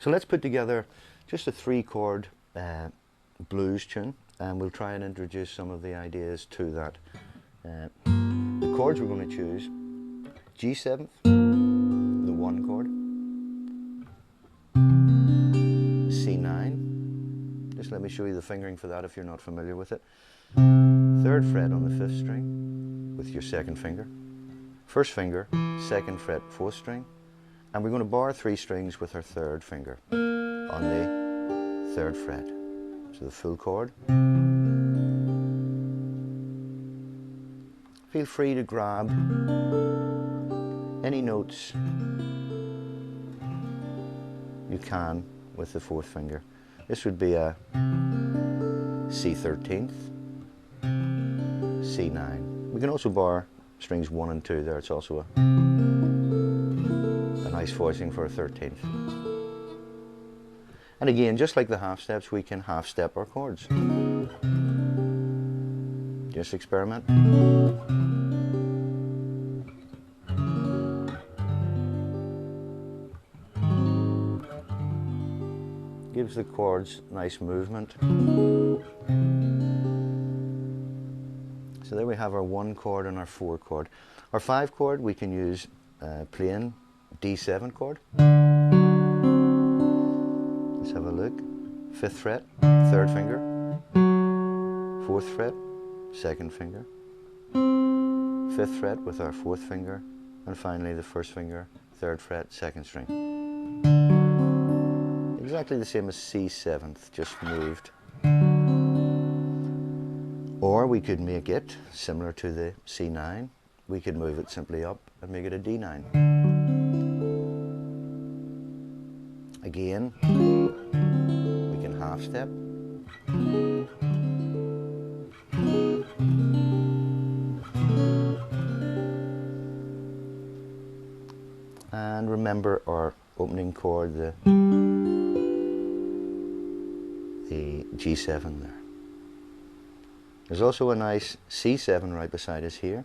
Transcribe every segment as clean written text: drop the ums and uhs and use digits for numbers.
So let's put together just a 3-chord blues tune, and we'll try and introduce some of the ideas to that. The chords we're going to choose: G7, the 1 chord, C9. Just let me show you the fingering for that if you're not familiar with it. 3rd fret on the 5th string with your 2nd finger. 1st finger, 2nd fret, 4th string. And we're going to bar 3 strings with our 3rd finger on the 3rd fret. So the full chord. Feel free to grab any notes you can with the 4th finger. This would be a C13th, C9. We can also bar strings 1 and 2 there. It's also a nice voicing for a 13th. And again, just like the half steps, we can half step our chords. Just experiment. Gives the chords nice movement. So there we have our 1 chord and our 4 chord. Our 5 chord, we can use plain D7 chord. Let's have a look. 5th fret, 3rd finger, 4th fret, 2nd finger, 5th fret with our 4th finger, and finally the 1st finger, 3rd fret, 2nd string. Exactly the same as C7th, just moved. Or we could make it similar to the C9. We could move it simply up and make it a D9. Again, we can half step. And remember our opening chord, the G7 there. There's also a nice C7 right beside us here.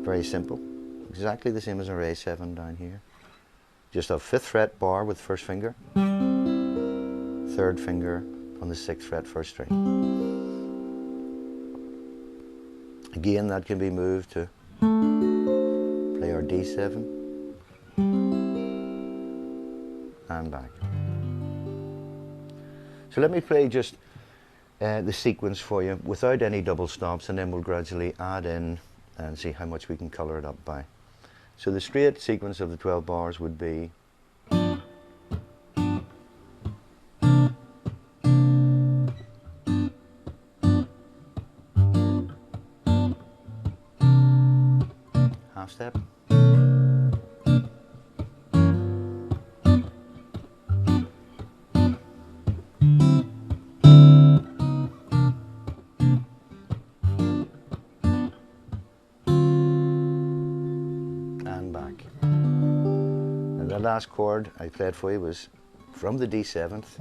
Very simple. Exactly the same as our A7 down here. Just a 5th fret bar with 1st finger, 3rd finger on the 6th fret, 1st string. Again, that can be moved to play our D7 and back. So let me play just the sequence for you without any double stops, and then we'll gradually add in and see how much we can colour it up by. So the straight sequence of the 12 bars would be half step, and back. And the last chord I played for you was from the D7th,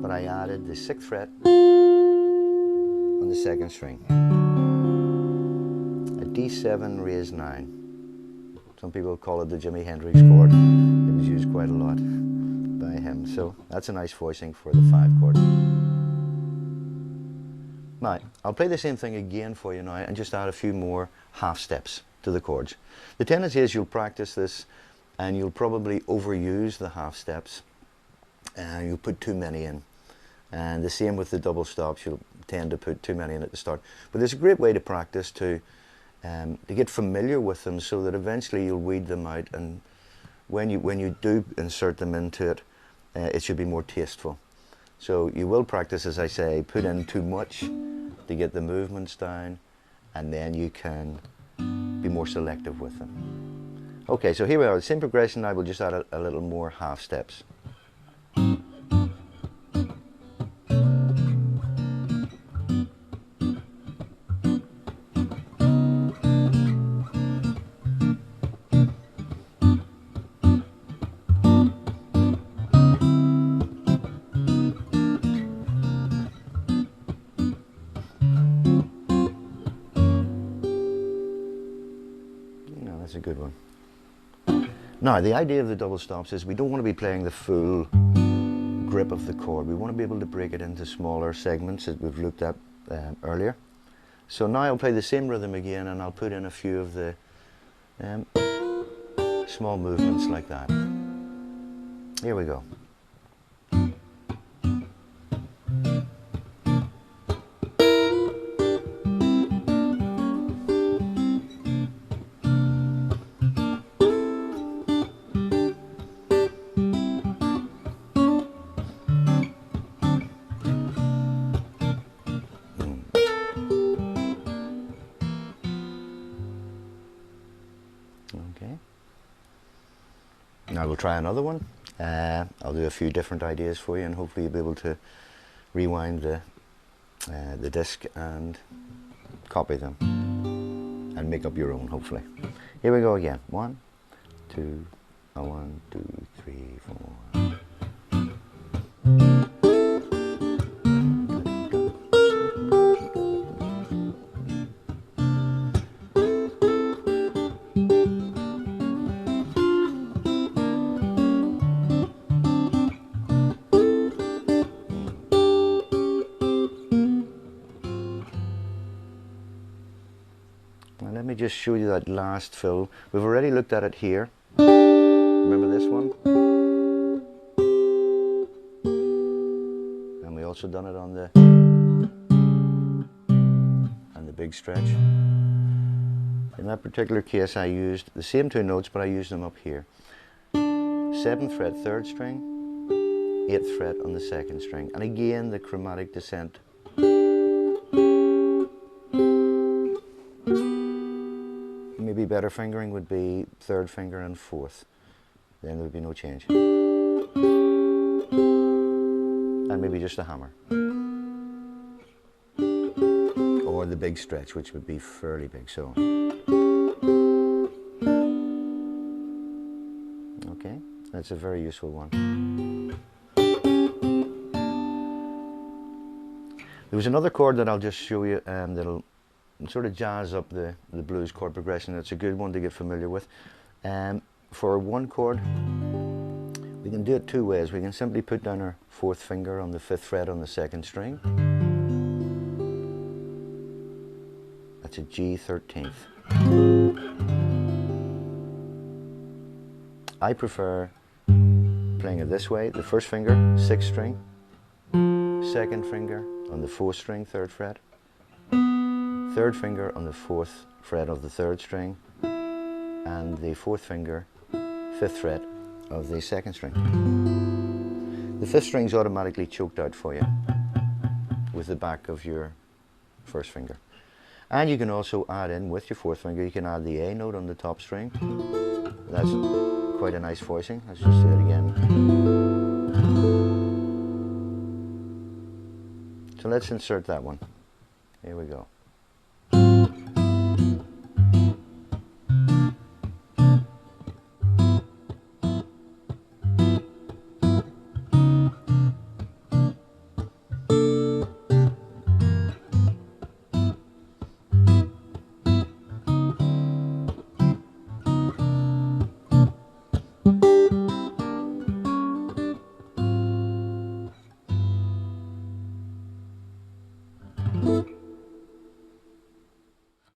but I added the 6th fret on the 2nd string. A D7 raised 9. Some people call it the Jimi Hendrix chord. It was used quite a lot by him. So that's a nice voicing for the 5 chord. Now, I'll play the same thing again for you now and just add a few more half steps to the chords. The tendency is you'll practice this and you'll probably overuse the half steps and you'll put too many in. And the same with the double stops, you'll tend to put too many in at the start. But there's a great way to practice to get familiar with them so that eventually you'll weed them out, and when you do insert them into it, it should be more tasteful. So you will practice, as I say, put in too much to get the movements down, and then you can be more selective with them. Okay, so here we are, the same progression. I will just add a little more half steps. That's a good one. Now, the idea of the double stops is we don't want to be playing the full grip of the chord. We want to be able to break it into smaller segments that we've looked at earlier. So now I'll play the same rhythm again, and I'll put in a few of the small movements like that. Here we go. Okay. Now we'll try another one. I'll do a few different ideas for you, and hopefully you'll be able to rewind the disc and copy them and make up your own, hopefully. Here we go again. 1, 2, 1, 2, 3, 4. Now let me just show you that last fill. We've already looked at it here. Remember this one? And we also done it on the big stretch. In that particular case I used the same 2 notes, but I used them up here. 7th fret 3rd string, 8th fret on the 2nd string, and again the chromatic descent. Maybe better fingering would be 3rd finger and 4th. Then there would be no change. And maybe just a hammer. Or the big stretch, which would be fairly big. So, okay, that's a very useful one. There was another chord that I'll just show you that'll sort of jazz up the blues chord progression. It's a good one to get familiar with. For one chord, we can do it 2 ways. We can simply put down our 4th finger on the 5th fret on the 2nd string. That's a G13th. I prefer playing it this way. The 1st finger, 6th string, 2nd finger on the 4th string, 3rd fret, 3rd finger on the 4th fret of the 3rd string, and the 4th finger, 5th fret of the 2nd string. The 5th string's automatically choked out for you with the back of your 1st finger. And you can also add in with your 4th finger, you can add the A note on the top string. That's quite a nice voicing. Let's just do it again. So let's insert that one. Here we go.